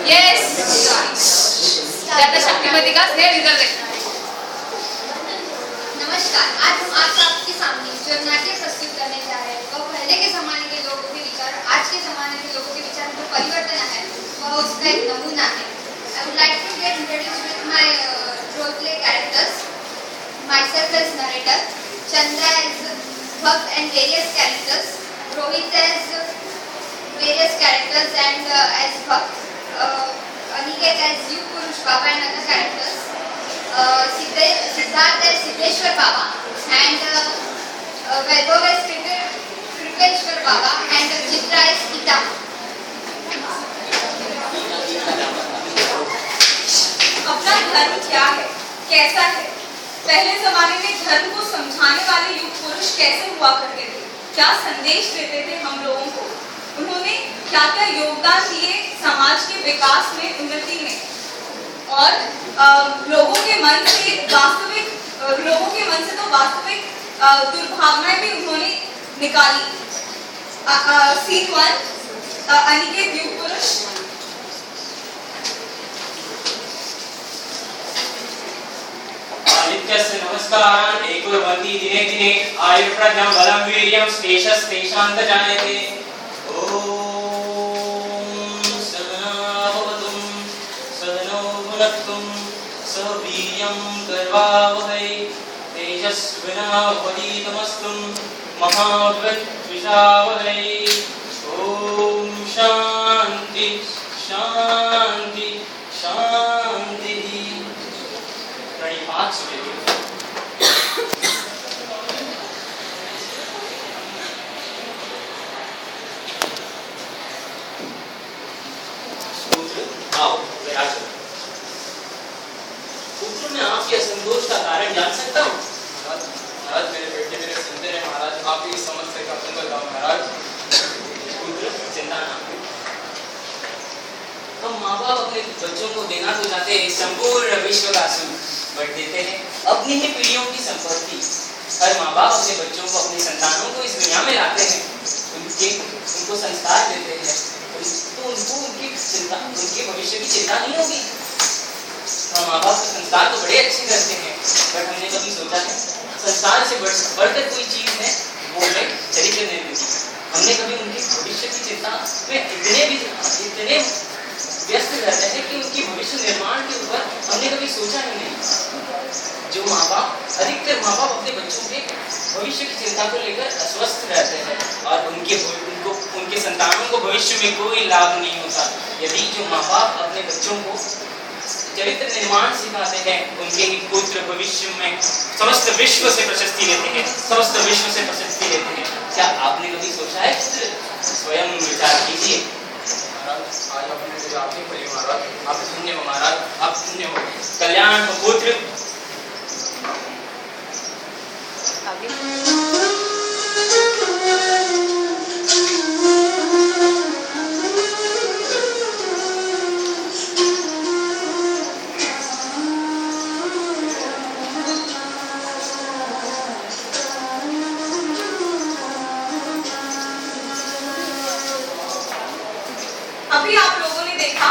Yes ज्यादा शक्तिमती का स्नेह रिजल्ट है। नमस्कार, आज हम आप सबके सामने जो नाट्य प्रस्तुत करने जा रहे हैं वह पहले के जमाने के लोगों के विचार और आज के जमाने के लोगों के विचार में जो परिवर्तन है वह उसका एक नमूना है। I would like to get introduced with my role play characters. Myself as narrator, Chandra as Bhakt and various characters, Rohit as various characters and as Bhakt, Aniket as Yug Purush Baba and other characters, Siddharth as Siddheshwar Baba and Vaibhav as Kripeshwar Baba and Chitra as Gita. अपना धर्म क्या है, कैसा है? पहले जमाने में धर्म को समझाने वाले युग पुरुष कैसे हुआ करते थे, क्या संदेश देते थे हम लोगों को, उन्होंने क्या क्या योगदान दिए समाज के विकास में, उन्नति में, और लोगों के मन से तो वास्तविक दुर्भावनाएं भी उन्होंने निकाली। सीन 1, अनिकेत युग पुरुष। आदित्यस्य नमस्कारान् एकुर्वन्ति दिने दिने आयुर्प्रज्ञं बलं वीर्यं स्तेषस्तेषान्त जायते। ॐ सहना भवतु सहनौ भुनक्तु सह वीर्यं करवावहै तेजस्विनावधीतमस्तु मा विद्विषावहै। ॐ शान्ति शान्ति शान्तिः। प्रणिपात सुनेंगे। आओ विराज। पुत्र मैं आपके असंतोष का कारण जान सकता हूँ? महाराज मेरे बेटे मेरे सुनते रहे महाराज, आप ही समस्या का हल बताओ महाराज। पुत्र चिंता ना, हम माँ बाप अपने बच्चों को देना तो चाहते हैं संपूर्ण विश्व का सुख, बट देते हैं अपनी ही पीढ़ियों की संपत्ति। हर माँ बाप अपने बच्चों को, अपनी संतानों को इस दुनिया में लाते हैं, उनको संस्कार देते हैं, तो उनको उनके भविष्य की चिंता नहीं होगी। हम माँ बाप के संस्कार तो बड़े अच्छे करते हैं, बट हमने कभी सोचा है संस्कार से बढ़कर कोई चीज है वो है चरित्र निर्मित। हमने कभी उनके भविष्य की चिंता में इतने व्यस्त रहते हैं कि उनकी भविष्य निर्माण के ऊपर हमने कभी सोचा ही नहीं। जो माँ बाप, अधिकतर माँ बाप अपने बच्चों के भविष्य की चिंता को लेकर अस्वस्थ रहते हैं और उनके संतानों को भविष्य में कोई लाभ नहीं होता। यदि जो माँ बाप अपने बच्चों को चरित्र निर्माण सिखाते हैं, उनके ही पुत्र भविष्य में समस्त विश्व से प्रशस्ति लेते हैं, समस्त विश्व से प्रशस्ति लेते हैं। क्या आपने कभी सोचा है? स्वयं विचार कीजिए। आज अपने मुझे आपने पढ़ी महाराज, आप धन्य हो महाराज, आप धन्य हो। कल्याण पुत्र अभी आप लोगों ने देखा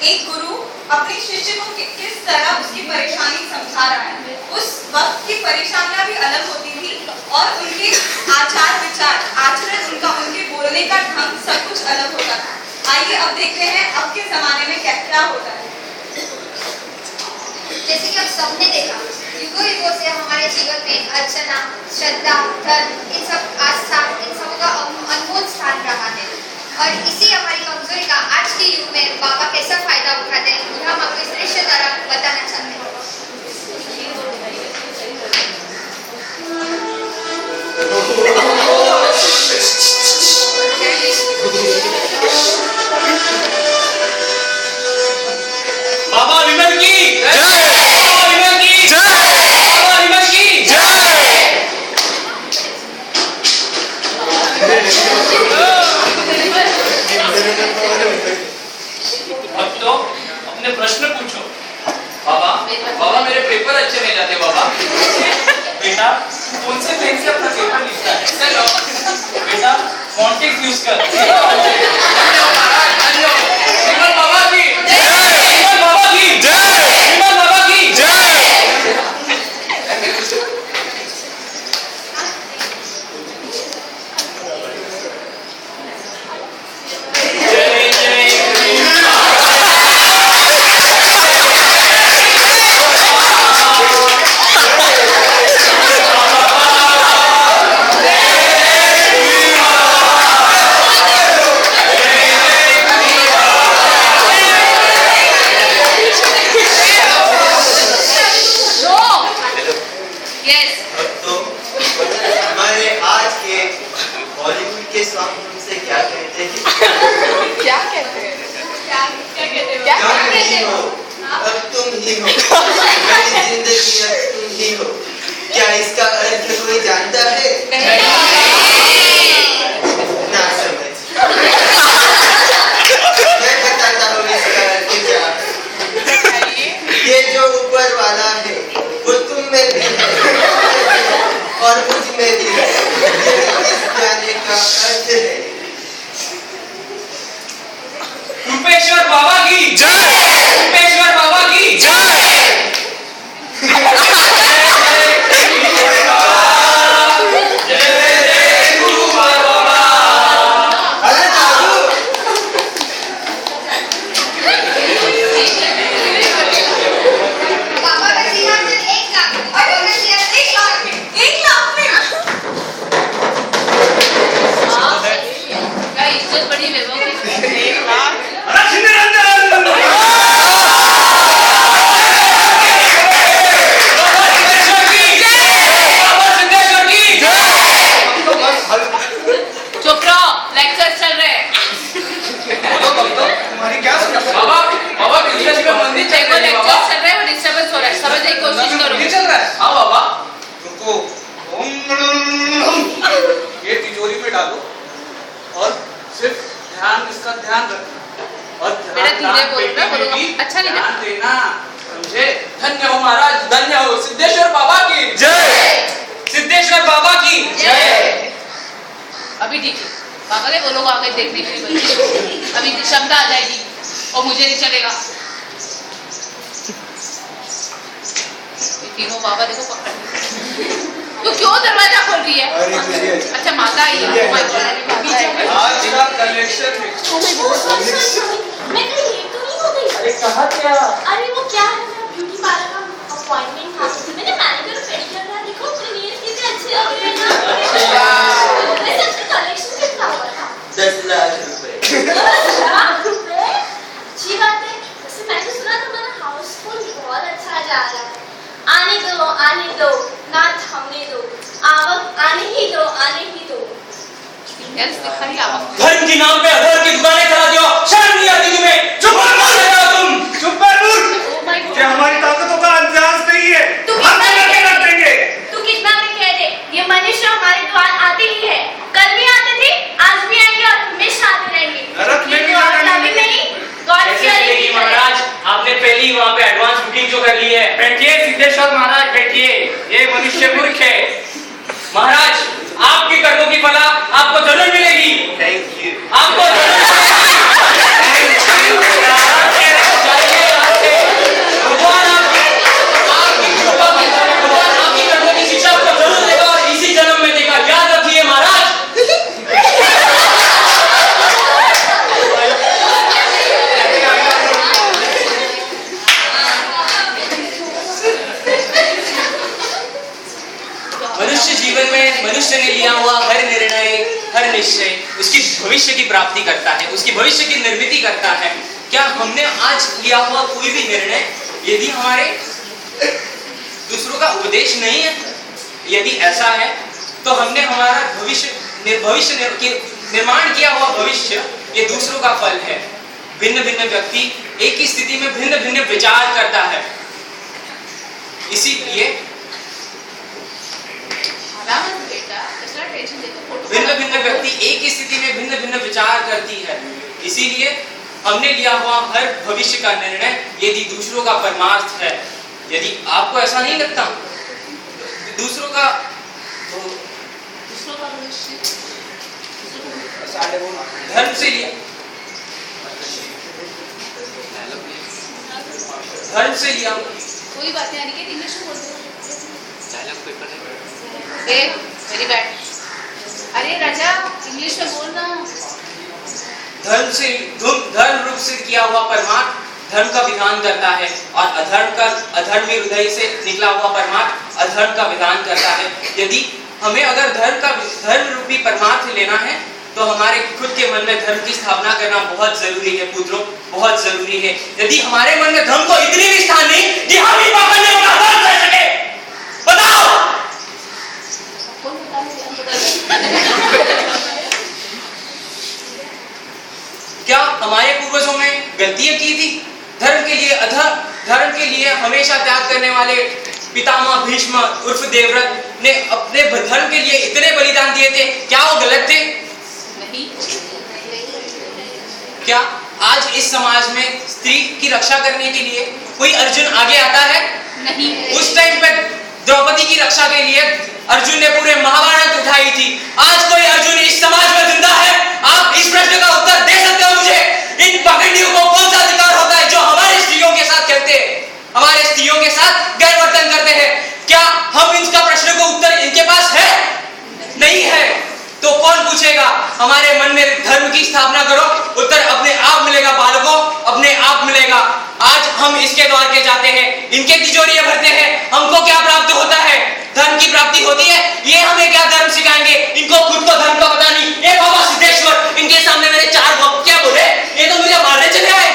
एक गुरु अपने शिष्य को किस तरह उसकी परेशानी समझा रहा है। उस वक्त की परेशानियां भी अलग होती थी और उनके आचार विचार, आचरण, उनके बोलने का ढंग सब कुछ अलग होता था। आइए अब देखते हैं अब के जमाने में क्या होता है। जैसे कि आप सबने देखा, युगों युगों से हमारे जीवन में अर्चना, श्रद्धा, धर्म, इन सब आस्था, इन सब का अनमोल स्थान रहा है। और इसी हमारी कमजोरी का आज के युग में बाबा कैसा फायदा उठाते हैं, यह हम आपको इस दृश्य द्वारा बताना चाहते हैं। बाबा विमल की जय, बाबा विमल की जय, बाबा विमल की अब तो अपने प्रश्न पूछो। बाबा मेरे पेपर अच्छे नहीं जाते बाबा। बेटा कौन से पेन से अपना पेपर लिखता है? चलो बेटा फॉन्टिक यूज कर। बाबा जी कहते हो, हो अब तुम ही हो, मेरी जिंदगी अब तुम ही हो। क्या इसका अर्थ कोई जानता है? ना समझ। मैं बताता हूँ इसका अर्थ क्या है। ये जो ऊपर वाला है वो तुम में भी है और मुझ में भी है। ये इस गाने का अर्थ है। रूपेश्वर बाबा की जय। रूपेश्वर बाबा की जय। पापा का सिंहासन 1 लाख में, पापा का सिंहासन 1 लाख में। 1 लाख में। क्या इज्जत बड़ी वैभव की। चुप रहो, लेक्चर चल रहे हैं। तुम्हारी क्या समस्या? बाबा बाबा कृष्ण जी का मंदिर चल देखो रहा है लेक्चर बाबा। चल रहा है और डिस्टर्बेंस हो रहा है, समझने की कोशिश करो। मंदिर चल रहा है। हाँ बाबा। रुको। ये तिजोरी में डालो और सिर्फ इसका ध्यान रखना और बेटा धीरे बोलो ना, बोलो अच्छा नहीं ध्यान देना, समझे? धन्य हो महाराज, धन्य हो। सिद्धेश्वर बाबा की जय। सिद्धेश्वर बाबा की जय। अभी ठीक है, पापा ने वो लोग आ गए देखने के लिए बच्चे, अभी क्षमता आ जाएगी और मुझे नहीं चलेगा। ये तीनों बाबा देखो पकड़ तो क्यों दरवाजा खोल रही है? अच्छा माता आई है। Oh my God, आज का कलेक्शन है। मैं कहीं लेट तो नहीं हो गई? अरे कहा क्या? अरे वो क्या है, मेरा ब्यूटी पार्लर का अपॉइंटमेंट था। मैंने मैनिक्योर और पेडिक्योर करा, देखो अपने नेल्स कितने अच्छे लग रहे हैं ना। वैसे आपका कलेक्शन कितना हुआ था? 10 लाख रुपए। 10 लाख रुपए? अच्छी बात है। वैसे मैंने सुना तुम्हारा हाउसफुल बहुत अच्छा जा रहा है। आने दो, ना थमने दो, आवक आने ही दो, आने ही दो। नेल्स दिखाई आवक। धर्म के नाम पे अधर्म की दुकानें करा दियो। शर्म नहीं आती तुम्हें? चुप कर तुम। चुप कर मूर्ख। Oh my God. क्या हमारी ताकतों का अंदाज नहीं है? तू हम कितना लड़के भी रख देंगे। तू कितना भी कह दे, ये मनुष्य हमारे द्वार आते ही है। कल भी आते थे, आज भी आएंगे और हमेशा आते रहेंगे। नरक में भी ये आने और कभी नहीं, गॉड कैसे फियरिंग चलेगी people है। महाराज? आपने पहले ही वहाँ पे एडवांस बुकिंग जो कर ली है। बैठिए सिद्धेश्वर महाराज, बैठिए। ये मनुष्य मूर्ख है। महाराज आपके कर्मों की फला आपको जरूर मिलेगी। Thank you. आपको जरूर भगवान आपकी कर्मों की शिक्षा आपको जरूर देगा और इसी जन्म में देगा। याद रखिए महाराज। मनुष्य जीवन में मनुष्य ने लिया हुआ हर निर्णय, हर निश्चय उसकी भविष्य की प्राप्ति करता है, उसकी भविष्य की निर्मिति करता है। क्या हमने आज लिया हुआ कोई भी निर्णय यदि हमारे दूसरों का उपदेश नहीं है, यदि ऐसा है तो हमने हमारा निर्माण किया हुआ भविष्य ये दूसरों का फल है। भिन्न भिन्न व्यक्ति एक ही स्थिति में भिन्न भिन्न विचार करता है, इसीलिए बेटा इसका टेंशन देखो। भिन्न भिन्न व्यक्ति एक ही स्थिति में भिन्न भिन्न विचार करती है। इसीलिए हमने लिया हुआ हर भविष्य का निर्णय यदि दूसरों का परमार्थ है, यदि आपको ऐसा नहीं लगता दूसरों का भविष्य धर्म से लिया, धर्म से लिया कोई बात नहीं, अनिकेत इंग्लिश में बोलते हो। Very bad. अरे राजा इंग्लिश में बोलना। धर्म रूप से किया हुआ परमार्थ धर्म का विधान करता है और अधर्मी हृदय से निकला हुआ परमार्थ अधर्म का विधान करता है। यदि हमें अगर धर्म रूपी परमार्थ लेना है तो हमारे खुद के मन में धर्म की स्थापना करना बहुत जरूरी है पुत्रों, बहुत जरूरी है। यदि हमारे मन में धर्म को इतनी भी स्थान नहीं कि हम ही पापा ने अपना धर्म कर सके, बताओ कौन बता रहे? क्या हमारे पूर्वजों में गलतियां की थी धर्म के लिए हमेशा त्याग करने वाले पितामह भीष्म उर्फ देवव्रत ने अपने धर्म के लिए इतने बलिदान दिए थे, क्या वो गलत थे? नहीं। क्या आज इस समाज में स्त्री की रक्षा करने के लिए कोई अर्जुन आगे आता है? नहीं। उस टाइम पे द्रौपदी की रक्षा के लिए अर्जुन ने पूरे महाभारत उठाई थी। आज कोई अर्जुन इस समाज में जिंदा है? आप इस प्रश्न का उत्तर दे सकते हो मुझे? इन पाखंडियों को कौन सा अधिकार होता है जो हमारे स्त्रियों के साथ खेलते हैं, हमारे स्त्रियों के साथ गैरवर्तन करते हैं? क्या हम इसका प्रश्न को उत्तर इनके पास है? नहीं है। तो कौन पूछेगा? हमारे मन में धर्म की स्थापना करो, उत्तर अपने आप मिलेगा बालकों, अपने आप मिलेगा। आज हम इसके द्वार के जाते हैं, इनके तिजोरियां भरते हैं, हमको क्या प्राप्त होता है? धर्म की प्राप्ति होती है। ये हमें क्या धर्म सिखाएंगे? इनको खुद को धर्म का पता नहीं। ए बाबा सिद्धेश्वर, इनके सामने मैंने 4 वक्त क्या बोले? ये तो मुझे मारने चले आए।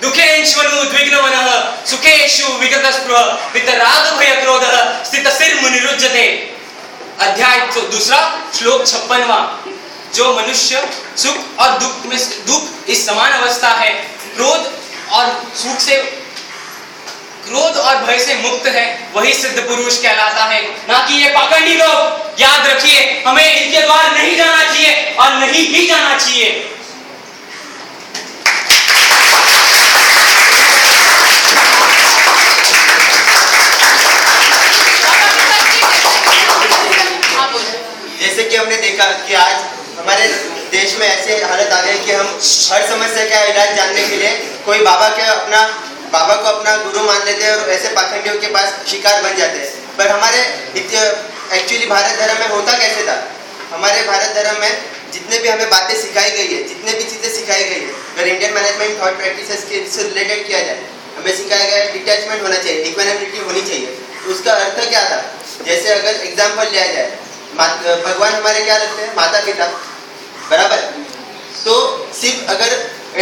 दुखेश्वनु उद्विग्नमनः सुखेषु विगतस्पृहः वितराग भय क्रोधः स्थितसिर मुनिरुज्यते। अध्याय 2 श्लोक 56वां। जो मनुष्य सुख और दुख इस समान अवस्था है, क्रोध और भय से मुक्त है, वही सिद्ध पुरुष कहलाता है, ना कि ये पाखंडी लोग। याद रखिए, हमें इनके द्वार नहीं जाना चाहिए और नहीं ही जाना चाहिए। जैसे कि हमने देखा कि आज हमारे देश में ऐसे हालत आ गई कि हम हर समस्या का इलाज जानने के लिए कोई बाबा को अपना गुरु मान लेते हैं और ऐसे पाखंडियों के पास शिकार बन जाते हैं। पर हमारे एक्चुअली भारत धर्म में होता कैसे था? हमारे भारत धर्म में जितने भी हमें बातें सिखाई गई है, जितने भी चीज़ें सिखाई गई है, अगर इंडियन मैनेजमेंट थॉट प्रैक्टिसेस से रिलेटेड किया जाए, हमें सिखाया गया है डिटैचमेंट होना चाहिए, इक्वानिमिटी होनी चाहिए। तो उसका अर्थ क्या था? जैसे अगर एग्जाम्पल लिया जाए, भगवान हमारे क्या लगते हैं? माता पिता, बराबर। तो सिर्फ अगर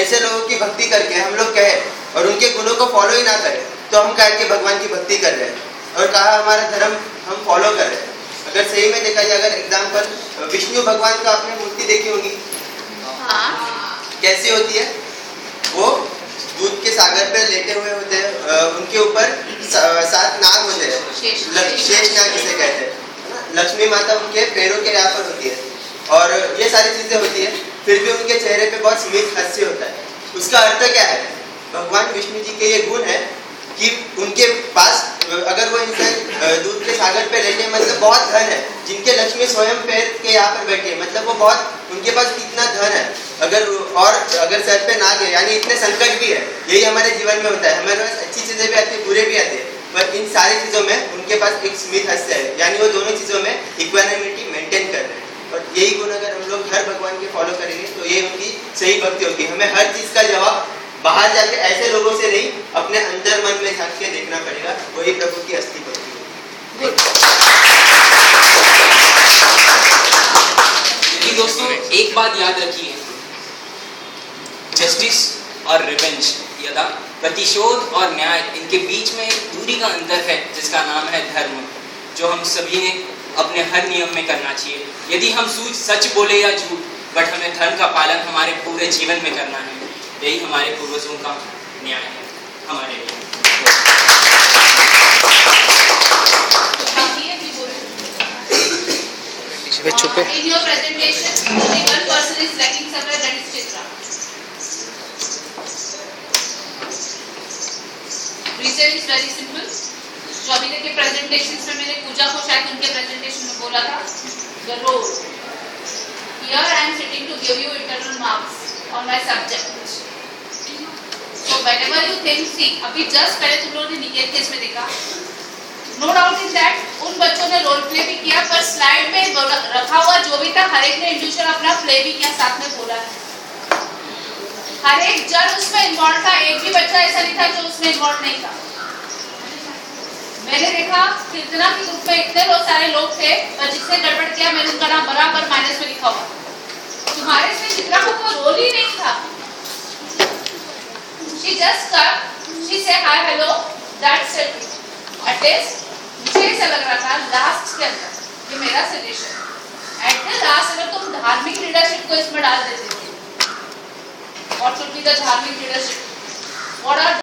ऐसे लोगों की भक्ति करके हम लोग कहें और उनके गुणों को फॉलो ही ना करें, तो हम कह के भगवान की भक्ति कर रहे हैं और कहा हमारा धर्म हम फॉलो कर रहे हैं। अगर सही में देखा जाए, अगर एग्जाम्पल विष्णु भगवान का आपने मूर्ति देखी होगी, कैसी होती है? वो दूध के सागर पे लेटे हुए होते हैं, उनके ऊपर 7 नाग होते हैं, शेष नाग जिसे कहते हैं। लक्ष्मी माता उनके पैरों के यहाँ पर होती है और ये सारी चीजें होती है, फिर भी उनके चेहरे पे बहुत स्मित हास्य होता है। उसका अर्थ क्या है? भगवान विष्णु जी के ये गुण है कि उनके पास अगर वो इंसान दूध के सागर पे लेटे, मतलब बहुत धन है, जिनके लक्ष्मी स्वयं पैर के यहाँ पर बैठी है, मतलब वो बहुत, उनके पास कितना धन है। अगर सर पे नाग है, यानी इतने संकट भी है। यही हमारे जीवन में होता है, हमारे पास अच्छी चीजें भी आती है, बुरे भी आते हैं, पर इन सारी चीजों में उनके पास एक स्मित हास्य है, यानी वो दोनों चीजों में इक्वानिमिटी मेंटेन कर रहे हैं। और यही गुण अगर हम लोग हर भगवान के फॉलो करेंगे तो ये उनकी सही भक्ति होगी। हमें हर चीज का जवाब बाहर जाके ऐसे लोगों से नहीं, अपने अंदर मन में झांक के देखना पड़ेगा, वही प्रभु की असली भक्ति होगी। दोस्तों, एक बात याद रखिए, जस्टिस और रिवेंज या प्रतिशोध और न्याय, इनके बीच में एक दूरी का अंतर है जिसका नाम है धर्म, जो हम सभी ने अपने हर नियम में करना चाहिए। यदि हम सच बोले या झूठ, बट हमें धर्म का पालन हमारे पूरे जीवन में करना है। यही हमारे पूर्वजों का न्याय है हमारे लिए। In your presentation, only one person is lacking somewhere, that is Chitra. Reason is very simple. जो अभी तक के presentations में मैंने पूजा को शायद उनके presentation में बोला था, the role. Here I am sitting to give you internal marks on my subject. So whenever you think, see, अभी just पहले तुम लोगों ने निकेत केस में देखा, नो डाउट इन दैट उन बच्चों ने रोल प्ले भी किया, पर स्लाइड में रखा हुआ जो भी था, हर एक ने इंडिविजुअल अपना प्ले भी किया, साथ में बोला है। हर एक जन उसमें इन्वॉल्व था, एक भी बच्चा ऐसा नहीं था जो उसमें इन्वॉल्व नहीं था। मैंने देखा कीर्तना के ग्रुप में इतने सारे लोग थे, पर जिसने गड़बड़ किया मैंने उनका नाम बराबर माइनस में लिखा हुआ। तुम्हारे इसमें चित्रा को कोई रोल ही नहीं था। She just come, she say hi hello, that's it. At least मुझे ऐसा लग रहा था लास्ट के अंदर, ये मेरा सजेशन, एट द लास्ट अगर तुम धार्मिक लीडरशिप को इसमें डाल देते थे, व्हाट शुड बी द धार्मिक लीडरशिप, व्हाट आर